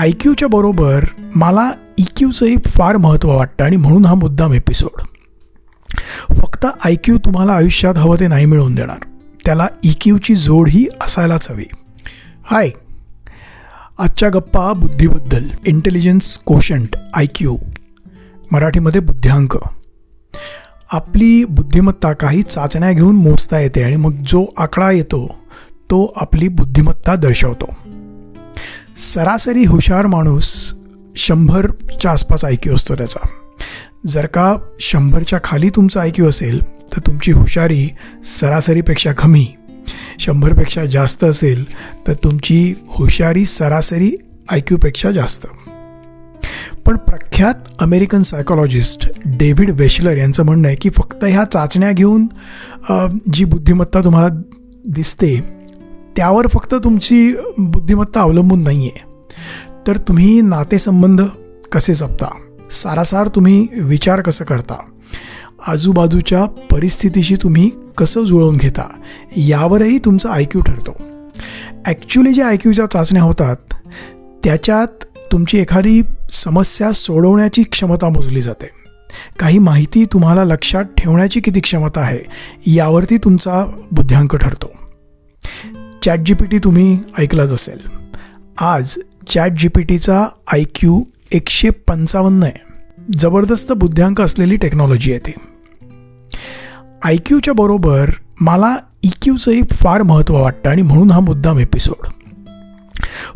I क्यूच्या बरोबर मला E क्यूचंही फार महत्त्व वाटतं आणि म्हणून हा मुद्दाम एपिसोड. फक्त आय क्यू तुम्हाला आयुष्यात हवं ते नाही मिळवून देणार, त्याला ई क्यूची जोडही असायलाच हवी. हाय, आजच्या गप्पा बुद्धीबद्दल. इंटेलिजन्स कोशंट आय क्यू, मराठीमध्ये बुद्ध्यांक. आपली बुद्धिमत्ता काही चाचण्या घेऊन मोजता येते आणि मग जो आकडा येतो तो आपली बुद्धिमत्ता दर्शवतो. सरासरी हुशार माणूस 100च्या आसपास आय क्यू असतो त्याचा. जर का 100च्या खाली तुमचा आय क्यू असेल तर तुमची हुशारी सरासरीपेक्षा कमी, 100पेक्षा जास्त असेल तर तुमची हुशारी सरासरी आय क्यूपेक्षा जास्त. पण प्रख्यात अमेरिकन सायकॉलॉजिस्ट डेव्हिड वेशलर यांचं म्हणणं आहे की फक्त ह्या चाचण्या घेऊन जी बुद्धिमत्ता तुम्हाला दिसते त्यावर फक्त तुमची बुद्धिमत्ता अवलंबून नाही आहे, तर तुम्ही नातेसंबंध कसे जपता, सारासार तुम्ही विचार कसं करता, आजूबाजूच्या परिस्थितीशी तुम्ही कसं जुळवून घेता, यावरही तुमचा आय क्यू ठरतो. ॲक्च्युली ज्या आय क्यूच्या चाचण्या होतात त्याच्यात तुमची एखादी समस्या सोडवण्याची क्षमता मोजली जाते. काही माहिती तुम्हाला लक्षात ठेवण्याची किती क्षमता आहे यावरती तुमचा बुद्ध्यांक ठरतो. ChatGPT तुम्ही ऐकलंच असेल. आज ChatGPTचा आय क्यू 155 आहे. जबरदस्त बुद्ध्यांक असलेली टेक्नॉलॉजी आहे ती. आय क्यूच्या बरोबर मला ई क्यूचंही फार महत्त्व वाटतं आणि म्हणून हा मुद्दाम एपिसोड.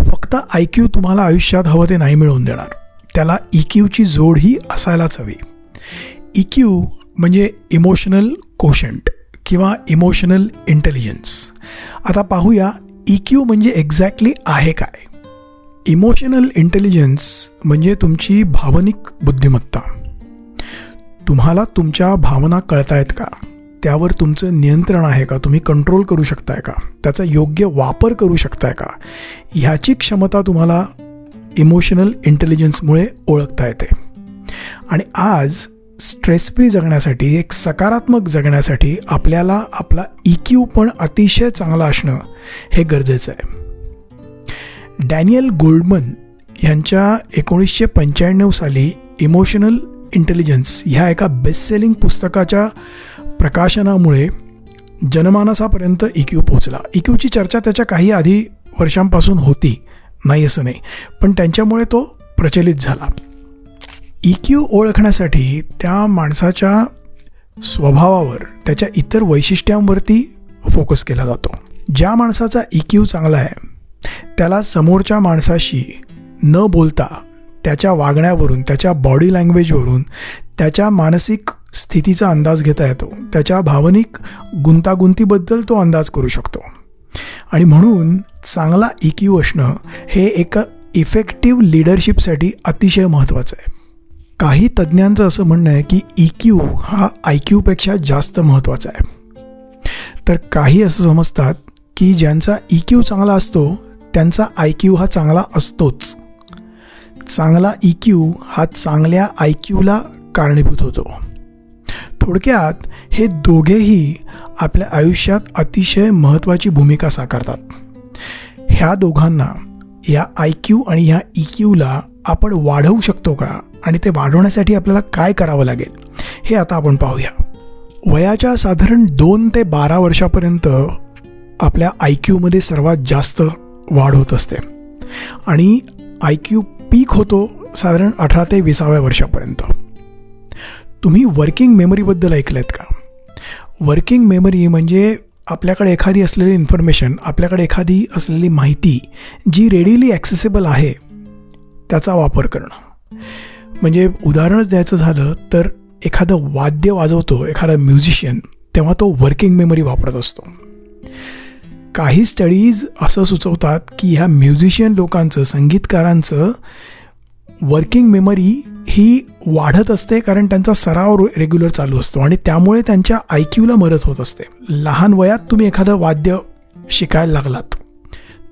फक्त आय क्यू तुम्हाला आयुष्यात हवं ते नाही मिळवून देणार, त्याला ई क्यूची जोडही असायलाच हवी. ई क्यू म्हणजे इमोशनल कोशंट किंवा इमोशनल इंटेलिजन्स. आता पाहूया ई क्यू म्हणजे एक्झॅक्टली आहे काय. इमोशनल इंटेलिजन्स म्हणजे तुमची भावनिक बुद्धिमत्ता. तुम्हाला तुमच्या भावना कळतायत का, त्यावर तुमचं नियंत्रण आहे का, तुम्ही कंट्रोल करू शकताय का, त्याचा योग्य वापर करू शकताय का, ह्याची क्षमता तुम्हाला इमोशनल इंटेलिजन्समुळे ओळखता येते. आणि आज स्ट्रेस फ्री जगण्यासाठी, एक सकारात्मक जगण्यासाठी आपल्याला आपला ई क्यू पण अतिशय चांगला असणं हे गरजेचं आहे. डॅनियल गोल्डमन यांच्या 1995 साली इमोशनल इंटेलिजन्स ह्या एका बेस्ट सेलिंग पुस्तकाच्या प्रकाशनामुळे जनमानसापर्यंत ई क्यू पोचला. ई क्यूची चर्चा त्याच्या काही आधी वर्षांपासून होती, नाही असं नाही, पण त्यांच्यामुळे तो प्रचलित झाला. ई क्यू ओळखण्यासाठी त्या माणसाच्या स्वभावावर, त्याच्या इतर वैशिष्ट्यांवरती फोकस केला जातो. ज्या माणसाचा ई क्यू चांगला आहे त्याला समोरच्या माणसाशी न बोलता त्याच्या वागण्यावरून, त्याच्या बॉडी लँग्वेजवरून त्याच्या मानसिक स्थितीचा अंदाज घेता येतो, त्याच्या भावनिक गुंतागुंतीबद्दल तो अंदाज करू शकतो. आणि म्हणून चांगला ई क्यू असणं हे एक इफेक्टिव्ह लीडरशिपसाठी अतिशय महत्त्वाचं आहे. काही तज्ज्ञांचं असं म्हणणं आहे की ई क्यू हा आय क्यूपेक्षा जास्त महत्त्वाचा आहे. तर काही असं समजतात की ज्यांचा ई क्यू चांगला असतो त्यांचा आय क्यू हा चांगला असतोच. चांगला ई क्यू हा चांगल्या आय क्यूला कारणीभूत होतो. थोडक्यात हे दोघेही आपल्या आयुष्यात अतिशय महत्त्वाची भूमिका साकारतात. ह्या दोघांना, या आय क्यू आणि ह्या ई क्यूला आपण वाढवू शकतो का, आणि ते वाढवण्यासाठी आपल्याला काय करावं लागेल हे आता आपण पाहूया. वयाच्या साधारण 2 ते 12 वर्षापर्यंत आपल्या आय क्यूमध्ये सर्वात जास्त वाढ होत असते आणि आय क्यू पीक होतो साधारण 18 ते 20व्या वर्षापर्यंत. तुम्ही वर्किंग मेमरीबद्दल ऐकलेत का? वर्किंग मेमरी म्हणजे आपल्याकडे एखादी असलेली इन्फॉर्मेशन, आपल्याकडे एखादी असलेली माहिती जी रेडिली ॲक्सेसिबल आहे त्याचा वापर करणं. म्हणजे उदाहरणच द्यायचं झालं तर एखादं वाद्य वाजवतो एखादा म्युझिशियन, तेव्हा तो वर्किंग मेमरी वापरत असतो. काही स्टडीज असं सुचवतात की ह्या म्युझिशियन लोकांचं, संगीतकारांचं वर्किंग मेमरी ही वाढत असते कारण त्यांचा सराव रेग्युलर चालू असतो आणि त्यामुळे त्यांच्या आय क्यूला मदत होत असते. लहान वयात तुम्ही एखादं वाद्य शिकायला लागलात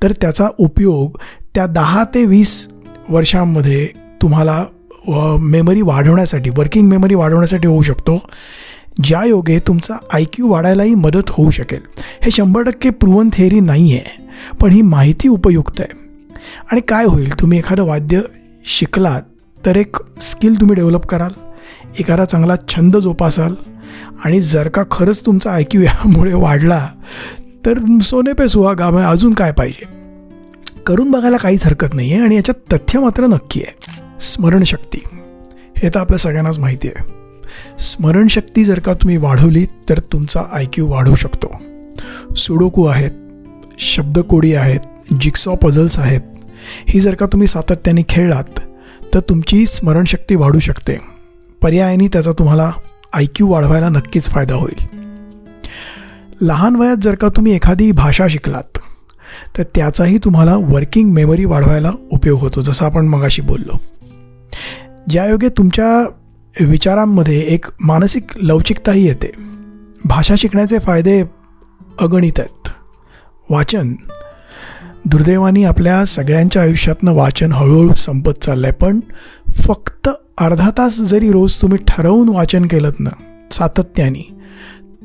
तर त्याचा उपयोग त्या 10 ते 20 वर्षांमध्ये तुम्हाला मेमरी वाढवण्यासाठी, वर्किंग मेमरी वाढवण्यासाठी होऊ शकतो, ज्या योगे तुमचा आय क्यू वाढायलाही मदत होऊ शकेल. हे 100% प्रूव्हन थेअरी नाही आहे, पण ही माहिती उपयुक्त आहे. आणि काय होईल, तुम्ही एखादं वाद्य शिकलात तर एक स्किल तुम्ही डेव्हलप कराल, एखादा चांगला छंद जोपासाल, आणि जर का खरंच तुमचा IQ यामुळे वाढला तर सोने पे सुहागा, मग अजून काय पाहिजे. करून बघायला काहीच हरकत नाही आहे. आणि याच्यात तथ्य मात्र नक्की आहे, स्मरणशक्ती. हे तर आपल्या सगळ्यांनाच माहिती आहे. स्मरणशक्ती जर का तुम्ही वाढवली तर तुमचा IQ वाढू शकतो. सुडोकू आहेत, शब्दकोडी आहेत, जिक्सॉ पझल्स आहेत, ही जर का तुम्ही सातत्याने खेळलात तर तुमची स्मरणशक्ती वाढू शकते. पर्यायाने त्याचा तुम्हाला IQ वाढवायला नक्कीच फायदा होईल. लहान वयात जर का तुम्ही एखादी भाषा शिकलात तर त्याचाही तुम्हाला वर्किंग मेमरी वाढवायला उपयोग होतो, जसं आपण मगाशी बोललो. ज्यायोगे तुमच्या विचारांमध्ये एक मानसिक लवचिकताही येते. भाषा शिकण्याचे फायदे अगणित आहेत. वाचन, दुर्दैवाने आपल्या सगळ्यांच्या आयुष्यातनं वाचन हळूहळू संपत चाललं आहे. पण फक्त अर्धा तास जरी रोज तुम्ही ठरवून वाचन केलं ना सातत्याने,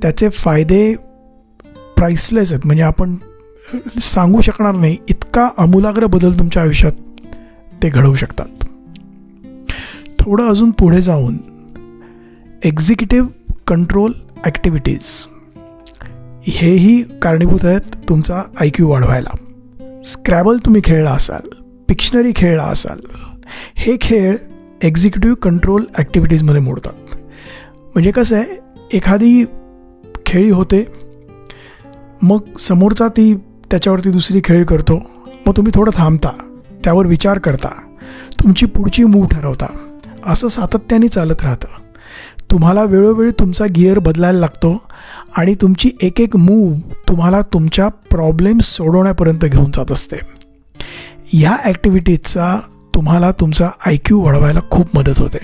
त्याचे फायदे प्राइसलेस आहेत. म्हणजे आपण सांगू शकणार नाही, इतका आमूलाग्र बदल तुमच्या आयुष्यात ते घडवू शकतात. थोडं अजून पुढे जाऊन एक्झिक्युटिव्ह कंट्रोल ॲक्टिव्हिटीज हेही कारणीभूत आहेत तुमचा IQ वाढवायला. स्क्रॅबल तुम्ही खेळला असाल, पिक्शनरी खेळला असाल, हे खेळ एक्झिक्युटिव्ह कंट्रोल ॲक्टिव्हिटीजमध्ये मोडतात. म्हणजे कसं आहे, एखादी खेळी होते, मग समोरचा ती त्याच्यावरती दुसरी खेळी करतो, मग तुम्ही थोडं थांबता, त्यावर विचार करता, तुमची पुढची मूव्ह ठरवता. असं सातत्याने चालत राहतं. तुम्हाला वेळोवेळी तुमचा गिअर बदलायला लागतो आणि तुमची एक एक मूव्ह तुम्हाला तुमच्या प्रॉब्लेम्स सोडवण्यापर्यंत घेऊन जात असते. ह्या ॲक्टिव्हिटीजचा तुम्हाला तुमचा IQ वाढवायला खूप मदत होते.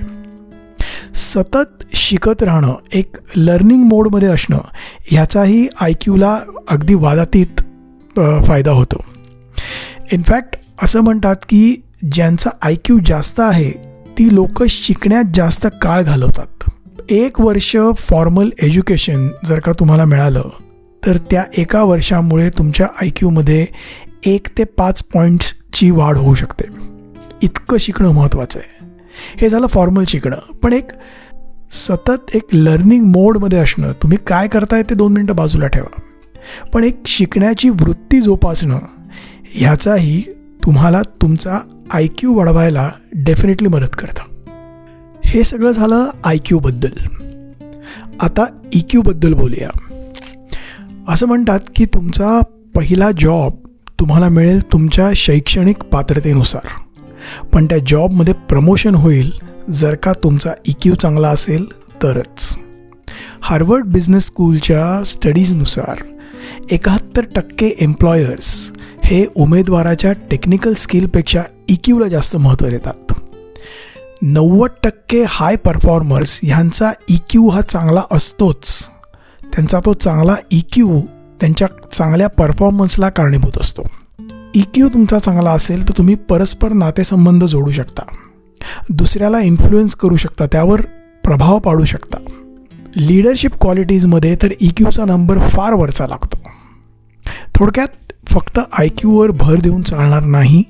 सतत शिकत राहणं, एक लर्निंग मोडमध्ये असणं, ह्याचाही IQला अगदी वादातीत फायदा होतो. इनफॅक्ट असं म्हणतात की ज्यांचा IQ जास्त आहे ती लोकं शिकण्यात जास्त काळ घालवतात. 1 वर्ष फॉर्मल एज्युकेशन जर का तुम्हाला मिळालं तर त्या 1 वर्षामुळे तुमच्या IQमध्ये 1 ते 5 पॉईंट्सची वाढ होऊ शकते. इतकं शिकणं महत्त्वाचं आहे. हे झालं फॉर्मल शिकणं. पण एक सतत एक लर्निंग मोडमध्ये असणं, तुम्ही काय करताय ते 2 मिनटं बाजूला ठेवा, पण एक शिकण्याची वृत्ती जोपासणं, ह्याचाही तुम्हाला तुमचा IQ वाढवायला डेफिनेटली मदत करतं. हे सगळं झालं IQबद्दल. आता EQबद्दल बोलूया. असं म्हणतात की तुमचा पहिला जॉब तुम्हाला मिळेल तुमच्या शैक्षणिक पात्रतेनुसार, पण त्या जॉबमध्ये प्रमोशन होईल जर का तुमचा EQ चांगला असेल तरच. हार्वर्ड बिझनेस स्कूलच्या स्टडीजनुसार 71% एम्प्लॉयर्स हे उमेदवाराच्या टेक्निकल स्किलपेक्षा EQला जास्त महत्त्व देतात. 90% हाय परफॉर्मर्स ह्यांचा EQ हा चांगला असतोच. त्यांचा तो चांगला EQ त्यांच्या चांगल्या परफॉर्मन्सला कारणीभूत असतो. EQ तुमचा चांगला असेल तर तुम्ही परस्पर नातेसंबंध जोडू शकता, दुसऱ्याला इन्फ्लुएन्स करू शकता, त्यावर प्रभाव पाडू शकता. लीडरशिप क्वालिटीजमध्ये तर EQचा नंबर फार वरचा लागतो. थोडक्यात फक्त IQवर भर देऊन चालणार नाही,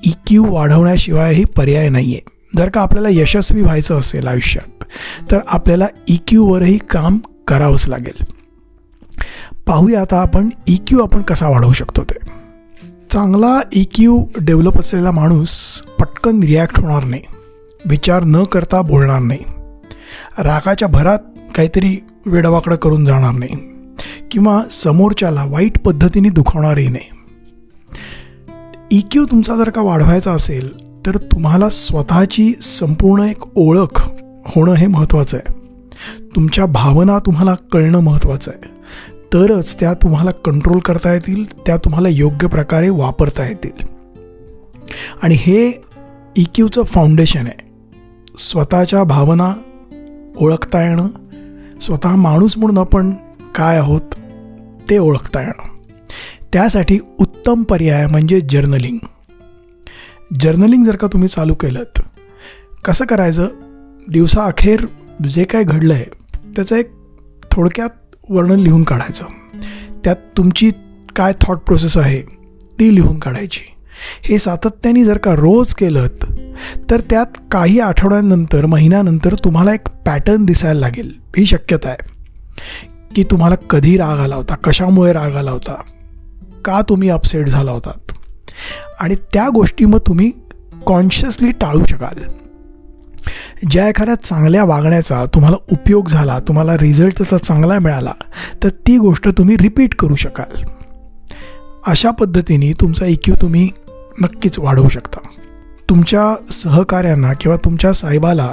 EQ वाढवण्याशिवायही पर्याय नाही आहे. जर का आपल्याला यशस्वी व्हायचं असेल आयुष्यात तर आपल्याला EQवरही काम करावंच लागेल. पाहूया आता आपण EQ आपण कसा वाढवू शकतो ते. चांगला EQ डेव्हलप असलेला माणूस पटकन रिॲक्ट होणार नाही, विचार न करता बोलणार नाही, रागाच्या भरात काहीतरी वेडवाकडं करून जाणार नाही किंवा समोरच्याला वाईट पद्धतीने दुखावणारही नाही. EQ तुमचा जर का वाढवायचा असेल तर तुम्हाला स्वतःची संपूर्ण एक ओळख होणं हे महत्त्वाचं आहे. तुमच्या भावना तुम्हाला कळणं महत्त्वाचं आहे. तरच त्या तुम्हाला कंट्रोल करता येतील, त्या तुम्हाला योग्य प्रकारे वापरता येतील. आणि हे EQचं फाउंडेशन आहे. स्वतःच्या भावना ओळखता येणं, स्वतः माणूस म्हणून आपण काय आहोत ते ओळखता येणं. त्यासाठी उत्तम पर्याय म्हणजे जर्नलिंग. जर्नलिंग जर का तुम्ही चालू केलं, कसं करायचं, दिवसाअखेर जे काय घडलं आहे त्याचं एक थोडक्यात वर्णन लिहून काढायचं. त्यात तुमची काय थॉट प्रोसेस आहे ती लिहून काढायची. हे सातत्याने जर का रोज केलं तर त्यात काही आठवड्यांनंतर, महिन्यानंतर तुम्हाला एक पॅटर्न दिसायला लागेल. ही शक्यता आहे की तुम्हाला कधी राग आला होता, कशामुळे राग आला होता, का तुम्ही अपसेट झाला होतात, आणि त्या गोष्टी मग तुम्ही कॉन्शियसली टाळू शकाल. ज्या एखाद्या चांगल्या वागण्याचा तुम्हाला उपयोग झाला, तुम्हाला रिझल्ट त्याचा चांगला मिळाला, तर ती गोष्ट तुम्ही रिपीट करू शकाल. अशा पद्धतीने तुमचा EQ तुम्ही नक्कीच वाढवू शकता. तुमच्या सहकाऱ्यांना किंवा तुमच्या साहेबाला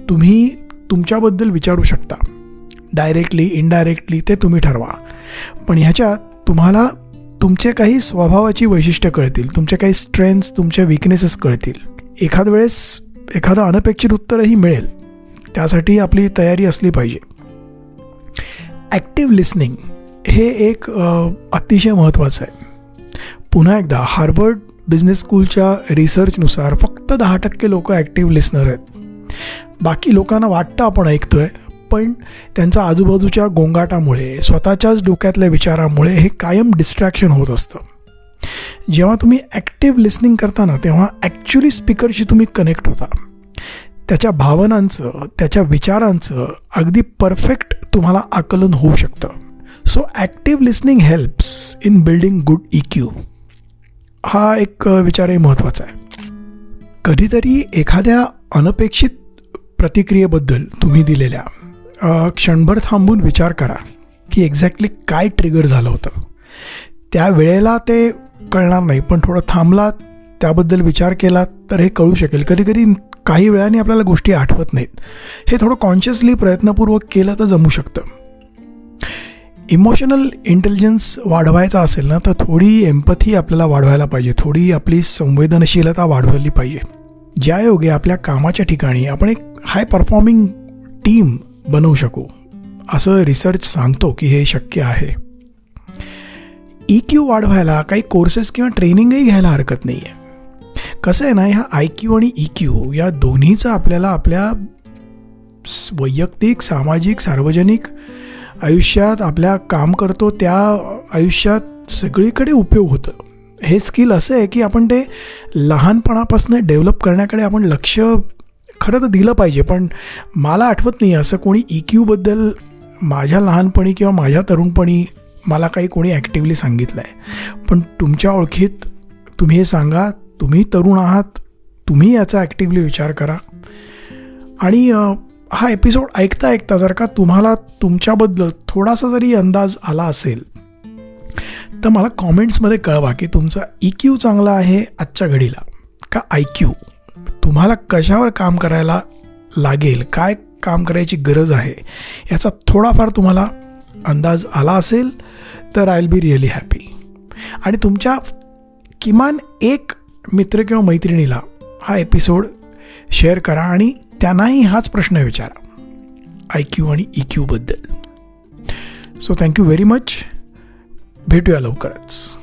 तुम्ही तुमच्याबद्दल विचारू शकता. डायरेक्टली, इनडायरेक्टली ते तुम्ही ठरवा. पण ह्याच्यात तुम्हाला तुमचे काही स्वभावाची वैशिष्ट्य कळतील, तुमचे काही स्ट्रेंथ्स, तुमचे विकनेसेस कळतील. एखाद्या वेळेस एखादं अनपेक्षित उत्तरही मिळेल. त्यासाठी आपली तयारी असली पाहिजे. ॲक्टिव्ह लिसनिंग हे एक अतिशय महत्त्वाचं आहे. पुन्हा एकदा हार्वर्ड बिझनेस स्कूलच्या रिसर्चनुसार फक्त 10% लोक ॲक्टिव्ह लिसनर आहेत. बाकी लोकांना वाटतं आपण ऐकतोय, पण त्यांच्या आजूबाजूच्या गोंगाटामुळे, स्वतःच्याच डोक्यातल्या विचारामुळे हे कायम डिस्ट्रॅक्शन होत असतं. जेव्हा तुम्ही ॲक्टिव्ह लिसनिंग करता ना, तेव्हा ॲक्च्युली स्पीकरशी तुम्ही कनेक्ट होता. त्याच्या भावनांचं, त्याच्या विचारांचं अगदी परफेक्ट तुम्हाला आकलन होऊ शकतं. So active listening helps in building good EQ. हा एक विचारही महत्त्वाचा आहे. कधीतरी एखाद्या अनपेक्षित प्रतिक्रियेबद्दल तुम्ही दिलेल्या क्षणभर थांबून विचार करा की एक्झॅक्टली काय ट्रिगर झालं होतं. त्या वेळेला ते कळणार नाही, पण थोडं थांबलात, त्याबद्दल विचार केलात तर हे कळू शकेल. कधीकधी काही वेळाने आपल्याला गोष्टी आठवत नाहीत. हे थोडं कॉन्शियसली प्रयत्नपूर्वक केलं तर जमू शकतं. इमोशनल इंटेलिजन्स वाढवायचा असेल ना, तर थोडी एम्पथी आपल्याला वाढवायला पाहिजे, थोडी आपली संवेदनशीलता वाढवली पाहिजे. ज्यायोगे आपल्या कामाच्या ठिकाणी आपण एक हाय परफॉर्मिंग टीम बनवू शकू. असं रिसर्च सांगतो की हे शक्य आहे. EQ वाढवायला काही कोर्सेस किंवा ट्रेनिंगही घ्यायला हरकत नाही आहे. कसं आहे ना, ह्या IQ आणि EQ या दोन्हीचं आपल्याला आपल्या वैयक्तिक, सामाजिक, सार्वजनिक आयुष्यात, आपल्या काम करतो त्या आयुष्यात सगळीकडे उपयोग होतं. हे स्किल असं आहे की आपण ते लहानपणापासून डेव्हलप करण्याकडे आपण लक्ष खरं तर दिलं पाहिजे. पण मला आठवत नाही असं कोणी EQबद्दल माझ्या लहानपणी किंवा माझ्या तरुणपणी मला काही कोणी ॲक्टिव्हली सांगितलं आहे. पण तुमच्या ओळखीत तुम्ही हे सांगा. तुम्ही तरुण आहात, तुम्ही याचा ॲक्टिव्हली विचार करा. आणि हा एपिसोड ऐकता ऐकता जर का तुम्हाला तुमच्याबद्दल थोडासा जरी अंदाज आला असेल तर मला कॉमेंट्समध्ये कळवा की तुमचा EQ चांगला आहे आजच्या घडीला का IQ. तुम्हाला कशावर काम करायला लागेल, काय काम करायची गरज आहे, याचा थोडाफार तुम्हाला अंदाज आला असेल तर I will be really happy. आणि तुमच्या किमान एक मित्र किंवा मैत्रिणीला हा एपिसोड शेअर करा आणि त्यांनाही हाच प्रश्न विचारा IQ आणि EQ बद्दल. So thank you very much. भेटूया लवकरच.